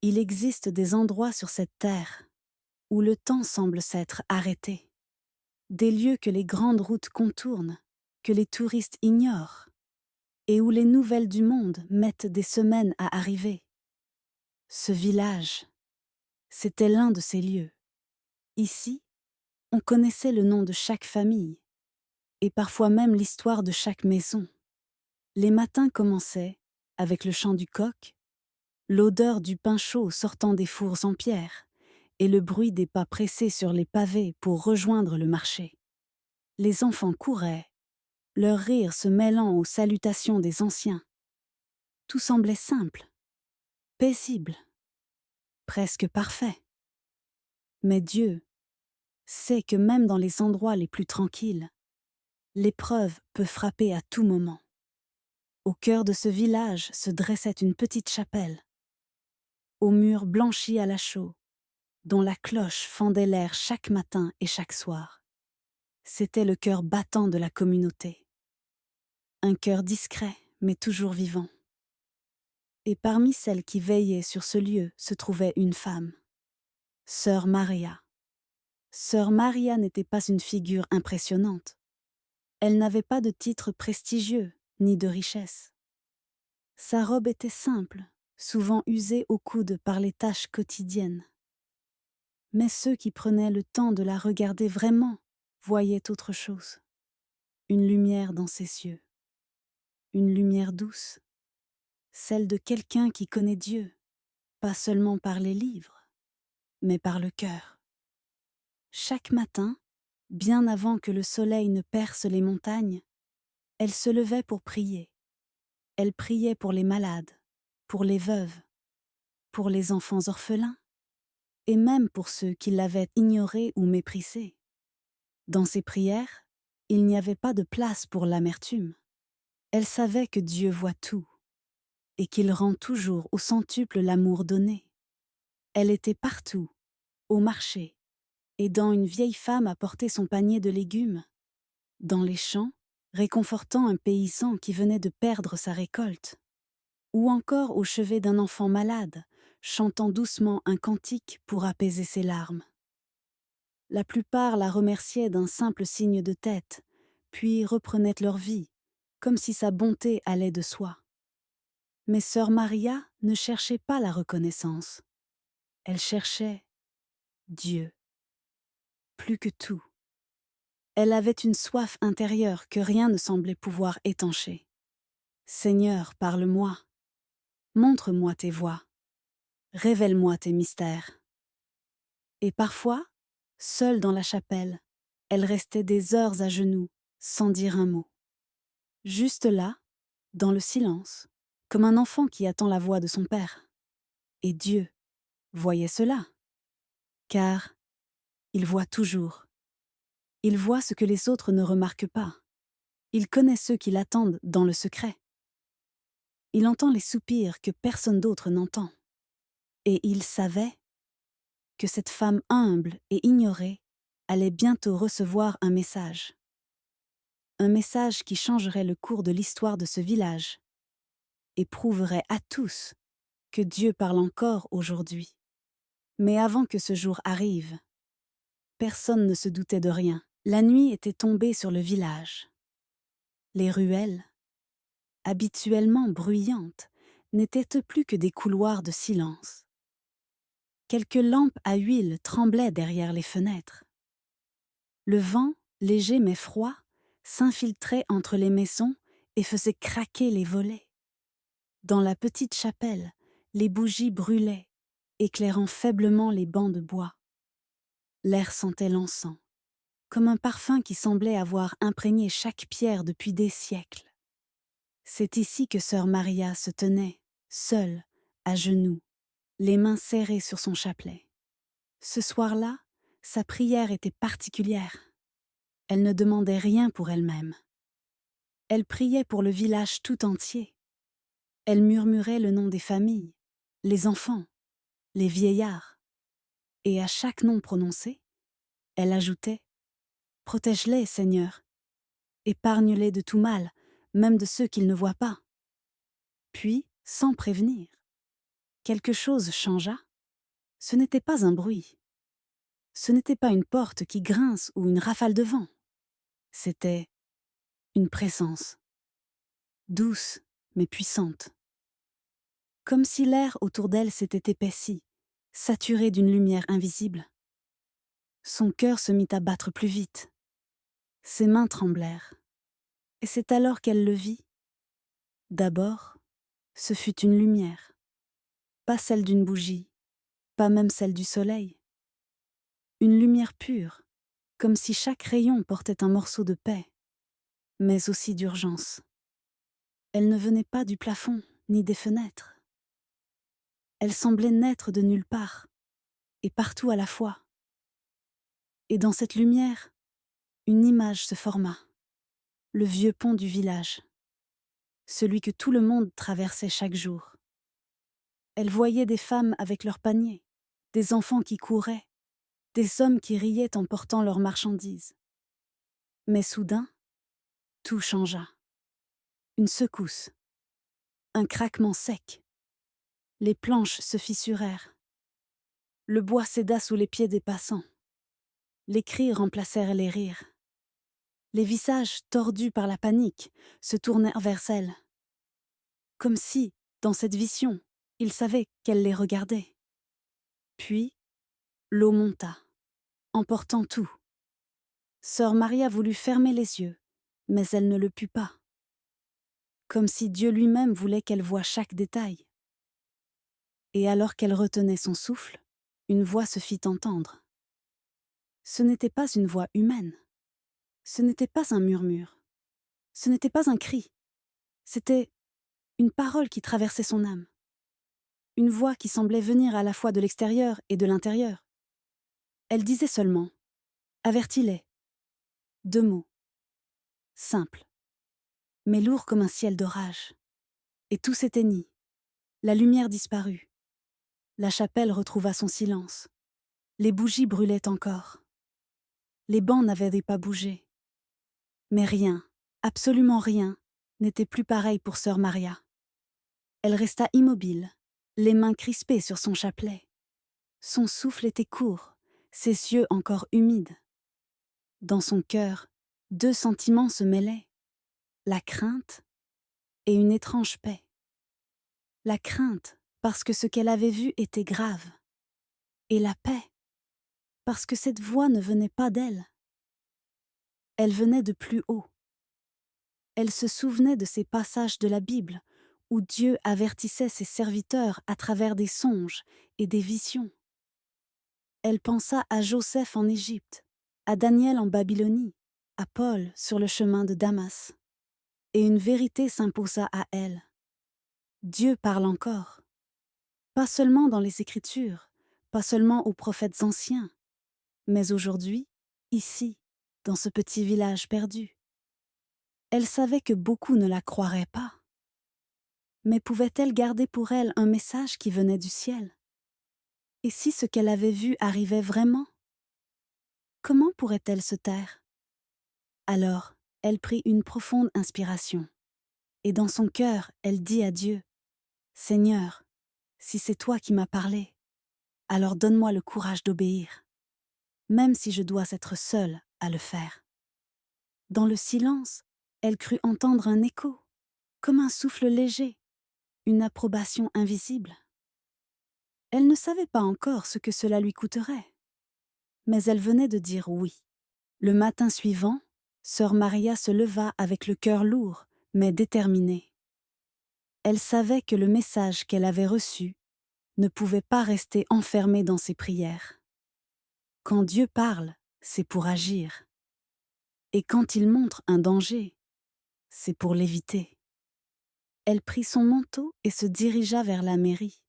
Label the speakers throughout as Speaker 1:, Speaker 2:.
Speaker 1: Il existe des endroits sur cette terre où le temps semble s'être arrêté, des lieux que les grandes routes contournent, que les touristes ignorent, et où les nouvelles du monde mettent des semaines à arriver. Ce village, c'était l'un de ces lieux. Ici, on connaissait le nom de chaque famille, et parfois même l'histoire de chaque maison. Les matins commençaient avec le chant du coq, l'odeur du pain chaud sortant des fours en pierre, et le bruit des pas pressés sur les pavés pour rejoindre le marché. Les enfants couraient, leur rire se mêlant aux salutations des anciens. Tout semblait simple, paisible, presque parfait. Mais Dieu sait que même dans les endroits les plus tranquilles, l'épreuve peut frapper à tout moment. Au cœur de ce village se dressait une petite chapelle, aux murs blanchis à la chaux, dont la cloche fendait l'air chaque matin et chaque soir. C'était le cœur battant de la communauté. Un cœur discret, mais toujours vivant. Et parmi celles qui veillaient sur ce lieu se trouvait une femme, Sœur Maria. Sœur Maria n'était pas une figure impressionnante. Elle n'avait pas de titre prestigieux, ni de richesse. Sa robe était simple, souvent usée au coude par les tâches quotidiennes. Mais ceux qui prenaient le temps de la regarder vraiment voyaient autre chose. Une lumière dans ses yeux. Une lumière douce. Celle de quelqu'un qui connaît Dieu, pas seulement par les livres, mais par le cœur. Chaque matin, bien avant que le soleil ne perce les montagnes, elle se levait pour prier. Elle priait pour les malades, pour les veuves, pour les enfants orphelins, et même pour ceux qui l'avaient ignorée ou méprisée. Dans ses prières, il n'y avait pas de place pour l'amertume. Elle savait que Dieu voit tout, et qu'il rend toujours au centuple l'amour donné. Elle était partout, au marché, aidant une vieille femme à porter son panier de légumes, dans les champs, réconfortant un paysan qui venait de perdre sa récolte, ou encore au chevet d'un enfant malade, chantant doucement un cantique pour apaiser ses larmes. La plupart la remerciaient d'un simple signe de tête, puis reprenaient leur vie, comme si sa bonté allait de soi. Mais sœur Maria ne cherchait pas la reconnaissance. Elle cherchait Dieu, plus que tout. Elle avait une soif intérieure que rien ne semblait pouvoir étancher. Seigneur, parle-moi, montre-moi tes voies, révèle-moi tes mystères. Et parfois, seule dans la chapelle, elle restait des heures à genoux, sans dire un mot. Juste là, dans le silence, comme un enfant qui attend la voix de son père. Et Dieu voyait cela, car il voit toujours. Il voit ce que les autres ne remarquent pas. Il connaît ceux qui l'attendent dans le secret. Il entend les soupirs que personne d'autre n'entend. Et il savait que cette femme humble et ignorée allait bientôt recevoir un message. Un message qui changerait le cours de l'histoire de ce village et prouverait à tous que Dieu parle encore aujourd'hui. Mais avant que ce jour arrive, personne ne se doutait de rien. La nuit était tombée sur le village. Les ruelles, habituellement bruyantes, n'étaient plus que des couloirs de silence. Quelques lampes à huile tremblaient derrière les fenêtres. Le vent, léger mais froid, s'infiltrait entre les maisons et faisait craquer les volets. Dans la petite chapelle, les bougies brûlaient, éclairant faiblement les bancs de bois. L'air sentait l'encens, comme un parfum qui semblait avoir imprégné chaque pierre depuis des siècles. C'est ici que sœur Maria se tenait, seule, à genoux, les mains serrées sur son chapelet. Ce soir-là, sa prière était particulière. Elle ne demandait rien pour elle-même. Elle priait pour le village tout entier. Elle murmurait le nom des familles, les enfants, les vieillards. Et à chaque nom prononcé, elle ajoutait « Protège-les, Seigneur, épargne-les de tout mal, même de ceux qu'ils ne voient pas. » Puis, sans prévenir, quelque chose changea. Ce n'était pas un bruit. Ce n'était pas une porte qui grince ou une rafale de vent. C'était une présence, douce mais puissante. Comme si l'air autour d'elle s'était épaissi, saturé d'une lumière invisible. Son cœur se mit à battre plus vite. Ses mains tremblèrent. Et c'est alors qu'elle le vit. D'abord, ce fut une lumière. Pas celle d'une bougie, pas même celle du soleil. Une lumière pure, comme si chaque rayon portait un morceau de paix, mais aussi d'urgence. Elle ne venait pas du plafond, ni des fenêtres. Elle semblait naître de nulle part, et partout à la fois. Et dans cette lumière, une image se forma. Le vieux pont du village. Celui que tout le monde traversait chaque jour. Elle voyait des femmes avec leurs paniers, des enfants qui couraient, des hommes qui riaient en portant leurs marchandises. Mais soudain, tout changea. Une secousse, un craquement sec. Les planches se fissurèrent. Le bois céda sous les pieds des passants. Les cris remplacèrent les rires. Les visages, tordus par la panique, se tournèrent vers elle. Comme si, dans cette vision, ils savaient qu'elle les regardait. Puis, l'eau monta, emportant tout. Sœur Maria voulut fermer les yeux, mais elle ne le put pas. Comme si Dieu lui-même voulait qu'elle voie chaque détail. Et alors qu'elle retenait son souffle, une voix se fit entendre. Ce n'était pas une voix humaine. Ce n'était pas un murmure. Ce n'était pas un cri. C'était une parole qui traversait son âme. Une voix qui semblait venir à la fois de l'extérieur et de l'intérieur. Elle disait seulement « Avertis-les ». 2 mots. Simples, mais lourds comme un ciel d'orage. Et tout s'éteignit. La lumière disparut. La chapelle retrouva son silence. Les bougies brûlaient encore. Les bancs n'avaient pas bougé. Mais rien, absolument rien, n'était plus pareil pour sœur Maria. Elle resta immobile, les mains crispées sur son chapelet. Son souffle était court, ses yeux encore humides. Dans son cœur, 2 sentiments se mêlaient, la crainte et une étrange paix. La crainte parce que ce qu'elle avait vu était grave, et la paix parce que cette voix ne venait pas d'elle. Elle venait de plus haut. Elle se souvenait de ces passages de la Bible où Dieu avertissait ses serviteurs à travers des songes et des visions. Elle pensa à Joseph en Égypte, à Daniel en Babylonie, à Paul sur le chemin de Damas. Et une vérité s'imposa à elle. Dieu parle encore. Pas seulement dans les Écritures, pas seulement aux prophètes anciens, mais aujourd'hui, ici, dans ce petit village perdu. Elle savait que beaucoup ne la croiraient pas. Mais pouvait-elle garder pour elle un message qui venait du ciel? Et si ce qu'elle avait vu arrivait vraiment? Comment pourrait-elle se taire? Alors, elle prit une profonde inspiration. Et dans son cœur, elle dit à Dieu, « Seigneur, si c'est toi qui m'as parlé, alors donne-moi le courage d'obéir, même si je dois être seule à le faire. » Dans le silence, elle crut entendre un écho, comme un souffle léger, une approbation invisible. Elle ne savait pas encore ce que cela lui coûterait, mais elle venait de dire oui. Le matin suivant, sœur Maria se leva avec le cœur lourd, mais déterminée. Elle savait que le message qu'elle avait reçu ne pouvait pas rester enfermé dans ses prières. Quand Dieu parle, c'est pour agir. Et quand il montre un danger, c'est pour l'éviter. Elle prit son manteau et se dirigea vers la mairie.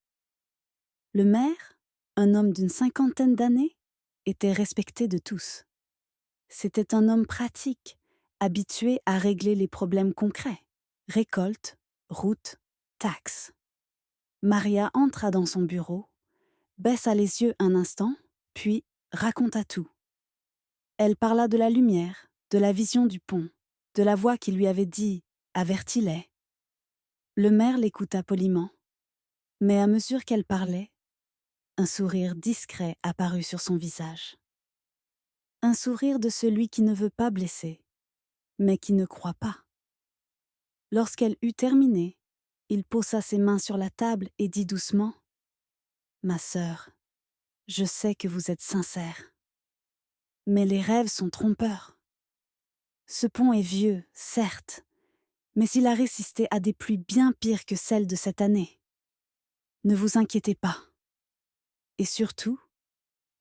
Speaker 1: Le maire, un homme d'une 50aine d'années, était respecté de tous. C'était un homme pratique, habitué à régler les problèmes concrets. Récolte, route, taxes. Maria entra dans son bureau, baissa les yeux un instant, puis raconta tout. Elle parla de la lumière, de la vision du pont, de la voix qui lui avait dit « Avertis-les ». Le maire l'écouta poliment. Mais à mesure qu'elle parlait, un sourire discret apparut sur son visage. Un sourire de celui qui ne veut pas blesser, mais qui ne croit pas. Lorsqu'elle eut terminé, il posa ses mains sur la table et dit doucement : « Ma sœur, je sais que vous êtes sincère. Mais les rêves sont trompeurs. Ce pont est vieux, certes, mais il a résisté à des pluies bien pires que celles de cette année. Ne vous inquiétez pas. Et surtout,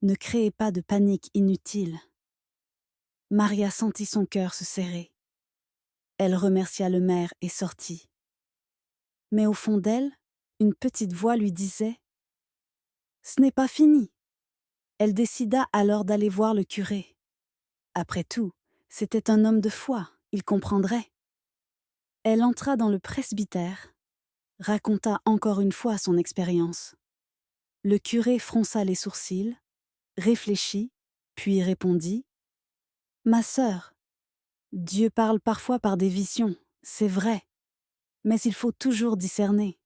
Speaker 1: ne créez pas de panique inutile. » Maria sentit son cœur se serrer. Elle remercia le maire et sortit. Mais au fond d'elle, une petite voix lui disait : « Ce n'est pas fini. » Elle décida alors d'aller voir le curé. Après tout, c'était un homme de foi, il comprendrait. Elle entra dans le presbytère, raconta encore une fois son expérience. Le curé fronça les sourcils, réfléchit, puis répondit : « Ma sœur, Dieu parle parfois par des visions, c'est vrai, mais il faut toujours discerner.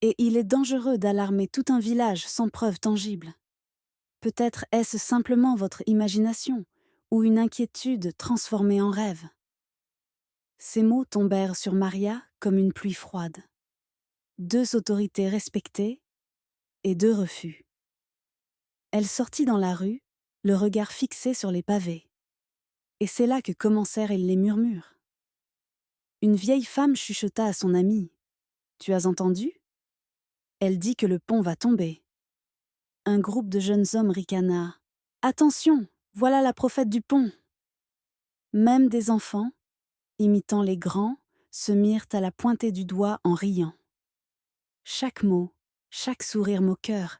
Speaker 1: Et il est dangereux d'alarmer tout un village sans preuve tangible. Peut-être est-ce simplement votre imagination ou une inquiétude transformée en rêve. » Ces mots tombèrent sur Maria comme une pluie froide. 2 autorités respectées et 2 refus. Elle sortit dans la rue, le regard fixé sur les pavés. Et c'est là que commencèrent les murmures. Une vieille femme chuchota à son amie : « Tu as entendu ? Elle dit que le pont va tomber. » Un groupe de jeunes hommes ricana : « Attention, voilà la prophète du pont !» Même des enfants, imitant les grands, se mirent à la pointer du doigt en riant. Chaque mot, chaque sourire moqueur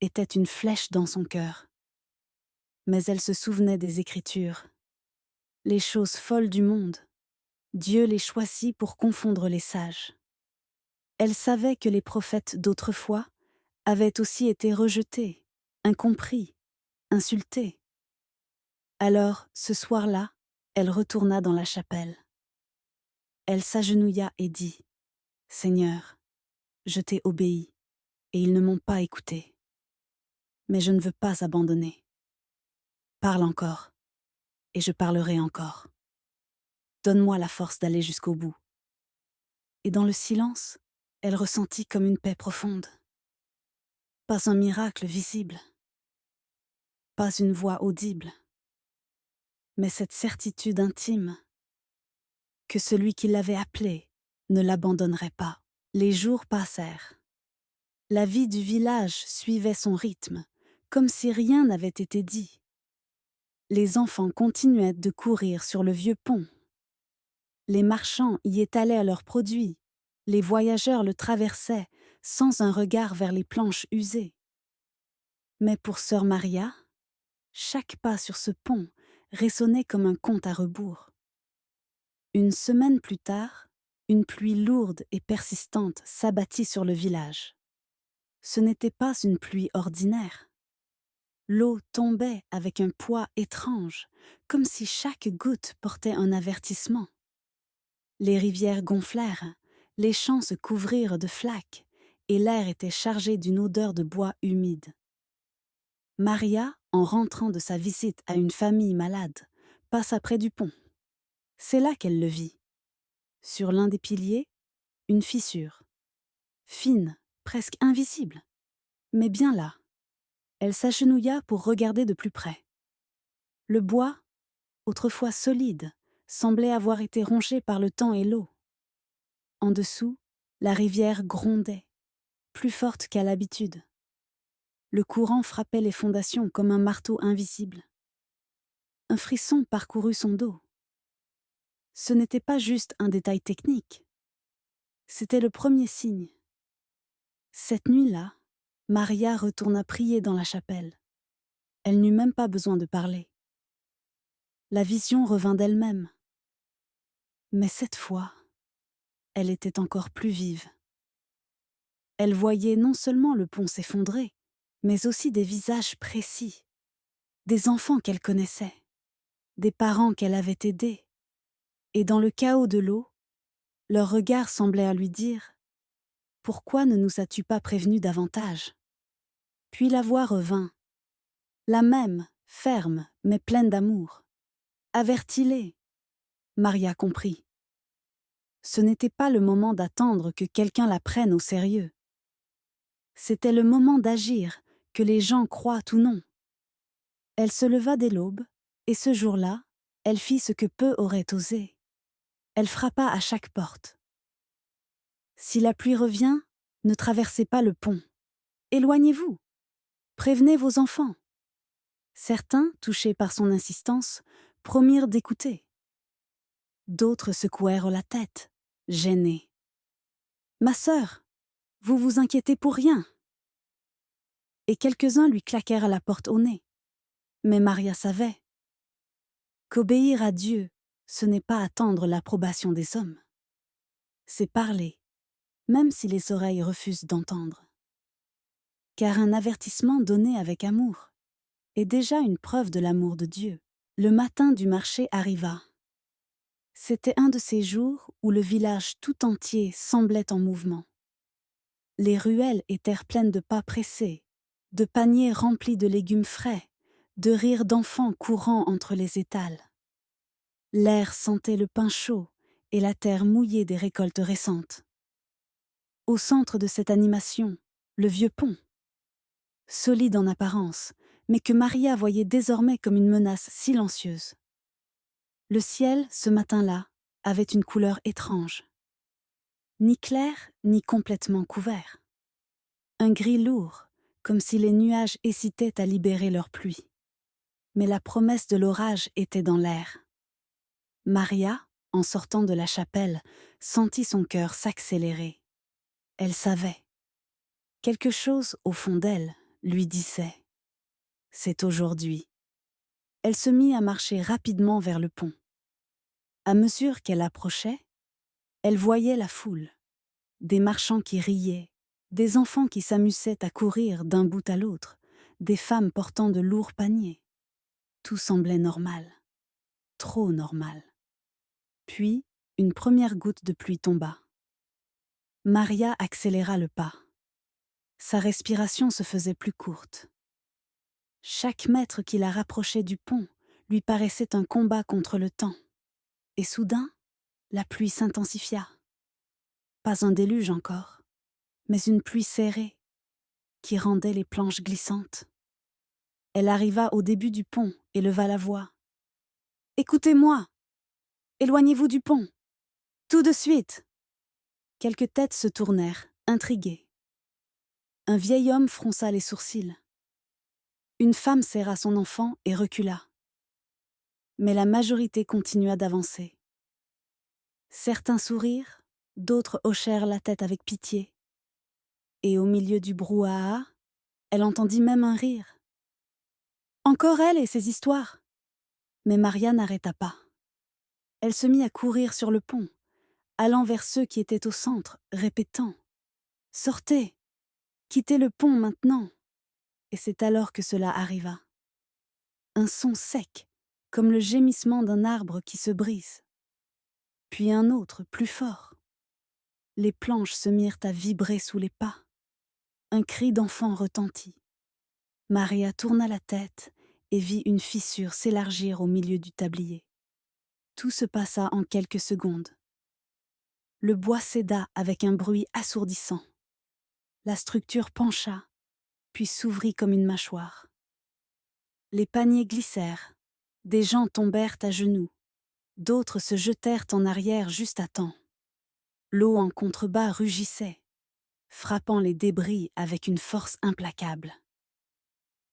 Speaker 1: était une flèche dans son cœur. Mais elle se souvenait des Écritures. Les choses folles du monde, Dieu les choisit pour confondre les sages. Elle savait que les prophètes d'autrefois avaient aussi été rejetés, incompris, insultés. Alors, ce soir-là, elle retourna dans la chapelle. Elle s'agenouilla et dit : « Seigneur, je t'ai obéi, et ils ne m'ont pas écouté. Mais je ne veux pas abandonner. Parle encore, et je parlerai encore. Donne-moi la force d'aller jusqu'au bout. » Et dans le silence, elle ressentit comme une paix profonde. Pas un miracle visible, pas une voix audible, mais cette certitude intime que celui qui l'avait appelée ne l'abandonnerait pas. Les jours passèrent. La vie du village suivait son rythme, comme si rien n'avait été dit. Les enfants continuaient de courir sur le vieux pont. Les marchands y étalaient leurs produits. Les voyageurs le traversaient sans un regard vers les planches usées. Mais pour sœur Maria, chaque pas sur ce pont résonnait comme un compte à rebours. Une semaine plus tard, une pluie lourde et persistante s'abattit sur le village. Ce n'était pas une pluie ordinaire. L'eau tombait avec un poids étrange, comme si chaque goutte portait un avertissement. Les rivières gonflèrent, les champs se couvrirent de flaques, et l'air était chargé d'une odeur de bois humide. Maria, en rentrant de sa visite à une famille malade, passa près du pont. C'est là qu'elle le vit. Sur l'un des piliers, une fissure. Fine, presque invisible, mais bien là. Elle s'agenouilla pour regarder de plus près. Le bois, autrefois solide, semblait avoir été rongé par le temps et l'eau. En dessous, la rivière grondait, plus forte qu'à l'habitude. Le courant frappait les fondations comme un marteau invisible. Un frisson parcourut son dos. Ce n'était pas juste un détail technique. C'était le premier signe. Cette nuit-là, Maria retourna prier dans la chapelle. Elle n'eut même pas besoin de parler. La vision revint d'elle-même. Mais cette fois, elle était encore plus vive. Elle voyait non seulement le pont s'effondrer, mais aussi des visages précis, des enfants qu'elle connaissait, des parents qu'elle avait aidés. Et dans le chaos de l'eau, leur regard semblait à lui dire : pourquoi ne nous as-tu pas prévenus davantage ?» Puis la voix revint, la même, ferme, mais pleine d'amour. « Avertis-les !» Maria comprit. Ce n'était pas le moment d'attendre que quelqu'un la prenne au sérieux. C'était le moment d'agir, que les gens croient ou non. Elle se leva dès l'aube, et ce jour-là, elle fit ce que peu auraient osé. Elle frappa à chaque porte. « Si la pluie revient, ne traversez pas le pont. Éloignez-vous. Prévenez vos enfants. » Certains, touchés par son insistance, promirent d'écouter. D'autres secouèrent la tête, gênés. « Ma sœur, vous vous inquiétez pour rien. » Et quelques-uns lui claquèrent la porte au nez. Mais Maria savait qu'obéir à Dieu, ce n'est pas attendre l'approbation des hommes. C'est parler, même si les oreilles refusent d'entendre. Car un avertissement donné avec amour est déjà une preuve de l'amour de Dieu. Le matin du marché arriva. C'était un de ces jours où le village tout entier semblait en mouvement. Les ruelles étaient pleines de pas pressés, de paniers remplis de légumes frais, de rires d'enfants courant entre les étals. L'air sentait le pain chaud et la terre mouillée des récoltes récentes. Au centre de cette animation, le vieux pont. Solide en apparence, mais que Maria voyait désormais comme une menace silencieuse. Le ciel, ce matin-là, avait une couleur étrange. Ni clair, ni complètement couvert. Un gris lourd, comme si les nuages hésitaient à libérer leur pluie. Mais la promesse de l'orage était dans l'air. Maria, en sortant de la chapelle, sentit son cœur s'accélérer. Elle savait. Quelque chose, au fond d'elle, lui disait « C'est aujourd'hui ». Elle se mit à marcher rapidement vers le pont. À mesure qu'elle approchait, elle voyait la foule. Des marchands qui riaient, des enfants qui s'amusaient à courir d'un bout à l'autre, des femmes portant de lourds paniers. Tout semblait normal. Trop normal. Puis, une première goutte de pluie tomba. Maria accéléra le pas. Sa respiration se faisait plus courte. Chaque mètre qui la rapprochait du pont lui paraissait un combat contre le temps. Et soudain, la pluie s'intensifia. Pas un déluge encore, mais une pluie serrée qui rendait les planches glissantes. Elle arriva au début du pont et leva la voix. « Écoutez-moi! Éloignez-vous du pont! Tout de suite !» Quelques têtes se tournèrent, intriguées. Un vieil homme fronça les sourcils. Une femme serra son enfant et recula. Mais la majorité continua d'avancer. Certains sourirent, d'autres hochèrent la tête avec pitié. Et au milieu du brouhaha, elle entendit même un rire. Encore elle et ses histoires! Mais Maria n'arrêta pas. Elle se mit à courir sur le pont, allant vers ceux qui étaient au centre, répétant « Sortez! Quittez le pont maintenant !» Et c'est alors que cela arriva. Un son sec, comme le gémissement d'un arbre qui se brise. Puis un autre, plus fort. Les planches se mirent à vibrer sous les pas. Un cri d'enfant retentit. Maria tourna la tête et vit une fissure s'élargir au milieu du tablier. Tout se passa en quelques secondes. Le bois céda avec un bruit assourdissant. La structure pencha, puis s'ouvrit comme une mâchoire. Les paniers glissèrent, des gens tombèrent à genoux, d'autres se jetèrent en arrière juste à temps. L'eau en contrebas rugissait, frappant les débris avec une force implacable.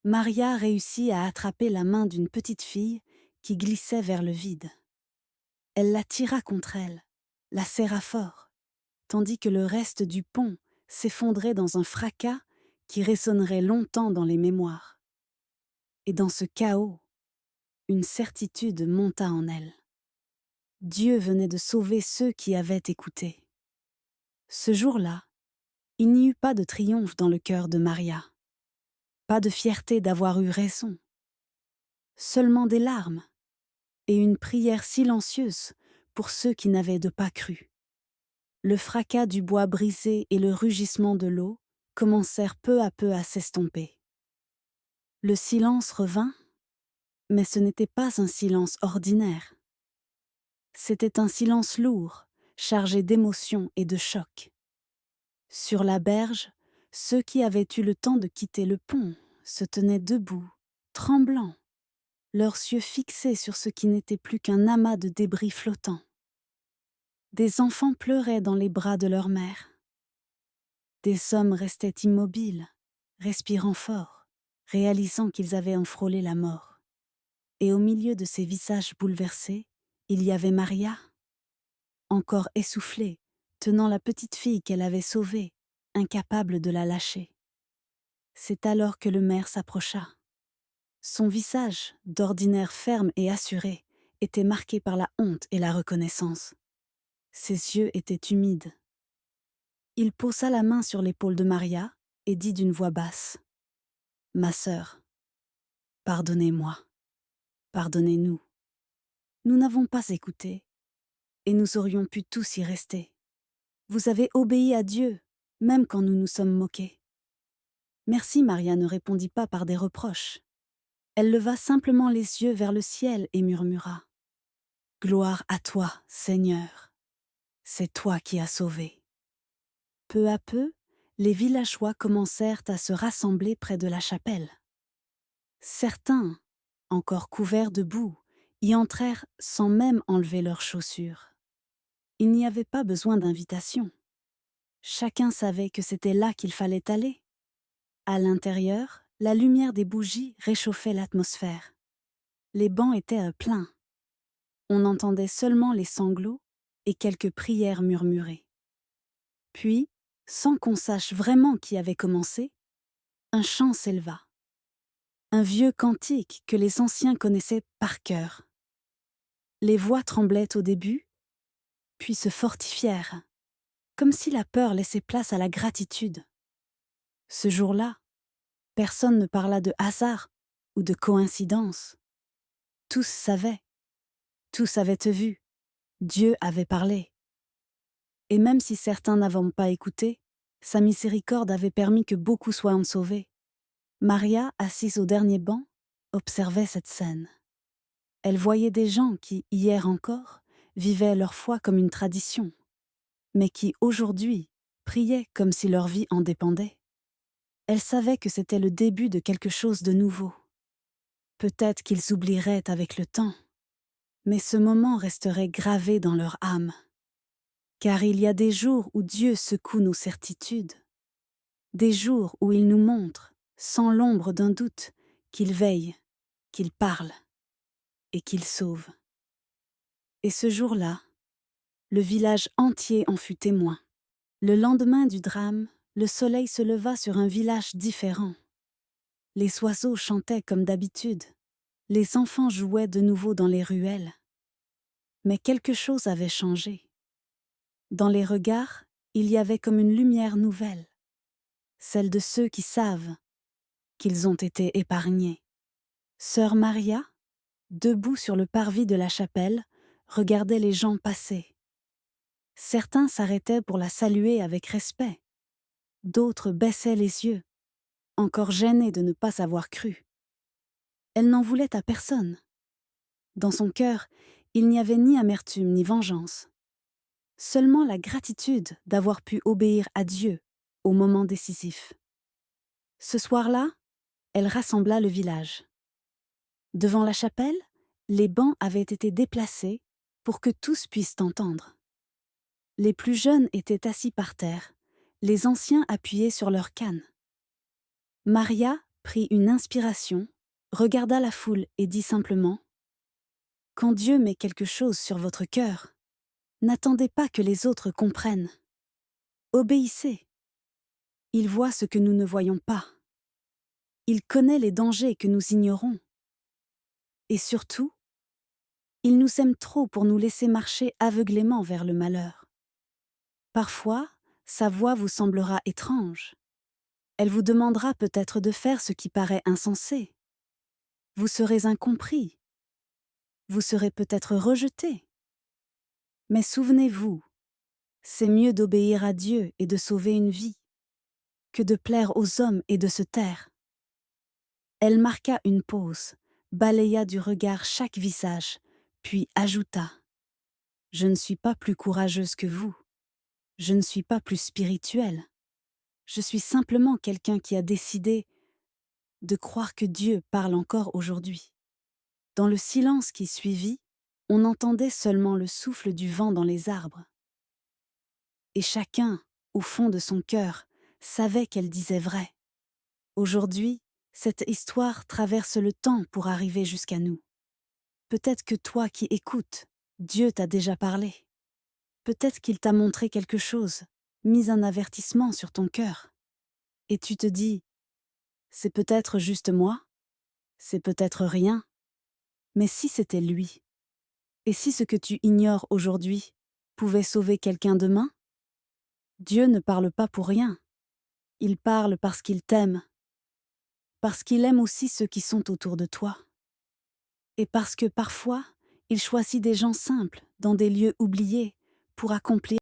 Speaker 1: Maria réussit à attraper la main d'une petite fille qui glissait vers le vide. Elle la tira contre elle, la serra fort, tandis que le reste du pont s'effondrait dans un fracas qui résonnerait longtemps dans les mémoires. Et dans ce chaos, une certitude monta en elle. Dieu venait de sauver ceux qui avaient écouté. Ce jour-là, il n'y eut pas de triomphe dans le cœur de Maria, pas de fierté d'avoir eu raison, seulement des larmes et une prière silencieuse pour ceux qui n'avaient de pas cru. Le fracas du bois brisé et le rugissement de l'eau commencèrent peu à peu à s'estomper. Le silence revint, mais ce n'était pas un silence ordinaire. C'était un silence lourd, chargé d'émotions et de choc. Sur la berge, ceux qui avaient eu le temps de quitter le pont se tenaient debout, tremblants, leurs yeux fixés sur ce qui n'était plus qu'un amas de débris flottants. Des enfants pleuraient dans les bras de leur mère. Des hommes restaient immobiles, respirant fort, réalisant qu'ils avaient enfrôlé la mort. Et au milieu de ces visages bouleversés, il y avait Maria, encore essoufflée, tenant la petite fille qu'elle avait sauvée, incapable de la lâcher. C'est alors que le maire s'approcha. Son visage, d'ordinaire ferme et assuré, était marqué par la honte et la reconnaissance. Ses yeux étaient humides. Il posa la main sur l'épaule de Maria et dit d'une voix basse : « Ma sœur, pardonnez-moi, pardonnez-nous. Nous n'avons pas écouté, et nous aurions pu tous y rester. Vous avez obéi à Dieu, même quand nous nous sommes moqués. » Merci, Maria ne répondit pas par des reproches. Elle leva simplement les yeux vers le ciel et murmura : « Gloire à toi, Seigneur. C'est toi qui as sauvé. » Peu à peu, les villageois commencèrent à se rassembler près de la chapelle. Certains, encore couverts de boue, y entrèrent sans même enlever leurs chaussures. Il n'y avait pas besoin d'invitation. Chacun savait que c'était là qu'il fallait aller. À l'intérieur, la lumière des bougies réchauffait l'atmosphère. Les bancs étaient pleins. On entendait seulement les sanglots et quelques prières murmurées. Puis, sans qu'on sache vraiment qui avait commencé, un chant s'éleva. Un vieux cantique que les anciens connaissaient par cœur. Les voix tremblaient au début, puis se fortifièrent, comme si la peur laissait place à la gratitude. Ce jour-là, personne ne parla de hasard ou de coïncidence. Tous savaient, tous avaient vu, Dieu avait parlé. Et même si certains n'avaient pas écouté, sa miséricorde avait permis que beaucoup soient sauvés. Maria, assise au dernier banc, observait cette scène. Elle voyait des gens qui, hier encore, vivaient leur foi comme une tradition, mais qui, aujourd'hui, priaient comme si leur vie en dépendait. Elle savait que c'était le début de quelque chose de nouveau. Peut-être qu'ils oublieraient avec le temps, mais ce moment resterait gravé dans leur âme. Car il y a des jours où Dieu secoue nos certitudes, des jours où il nous montre, sans l'ombre d'un doute, qu'il veille, qu'il parle et qu'il sauve. Et ce jour-là, le village entier en fut témoin. Le lendemain du drame, le soleil se leva sur un village différent. Les oiseaux chantaient comme d'habitude, les enfants jouaient de nouveau dans les ruelles. Mais quelque chose avait changé. Dans les regards, il y avait comme une lumière nouvelle, celle de ceux qui savent qu'ils ont été épargnés. Sœur Maria, debout sur le parvis de la chapelle, regardait les gens passer. Certains s'arrêtaient pour la saluer avec respect. D'autres baissaient les yeux, encore gênés de ne pas avoir cru. Elle n'en voulait à personne. Dans son cœur, il n'y avait ni amertume ni vengeance. Seulement la gratitude d'avoir pu obéir à Dieu au moment décisif. Ce soir-là, elle rassembla le village. Devant la chapelle, les bancs avaient été déplacés pour que tous puissent entendre. Les plus jeunes étaient assis par terre, les anciens appuyés sur leurs cannes. Maria prit une inspiration, regarda la foule et dit simplement : « Quand Dieu met quelque chose sur votre cœur, n'attendez pas que les autres comprennent. Obéissez. Il voit ce que nous ne voyons pas. Il connaît les dangers que nous ignorons. Et surtout, il nous aime trop pour nous laisser marcher aveuglément vers le malheur. Parfois, sa voix vous semblera étrange. Elle vous demandera peut-être de faire ce qui paraît insensé. Vous serez incompris. Vous serez peut-être rejeté. Mais souvenez-vous, C'est mieux d'obéir à Dieu et de sauver une vie, que de plaire aux hommes et de se taire. Elle marqua une pause, balaya du regard chaque visage, puis ajouta : « Je ne suis pas plus courageuse que vous. Je ne suis pas plus spirituelle. Je suis simplement quelqu'un qui a décidé de croire que Dieu parle encore aujourd'hui. » Dans le silence qui suivit, on entendait seulement le souffle du vent dans les arbres. Et chacun, au fond de son cœur, savait qu'elle disait vrai. Aujourd'hui, cette histoire traverse le temps pour arriver jusqu'à nous. Peut-être que toi qui écoutes, Dieu t'a déjà parlé. Peut-être qu'il t'a montré quelque chose, mis un avertissement sur ton cœur. Et tu te dis, c'est peut-être juste moi, c'est peut-être rien, mais si c'était lui, et si ce que tu ignores aujourd'hui pouvait sauver quelqu'un demain? Dieu ne parle pas pour rien. Il parle parce qu'il t'aime, parce qu'il aime aussi ceux qui sont autour de toi. Et parce que parfois, il choisit des gens simples, dans des lieux oubliés, pour accomplir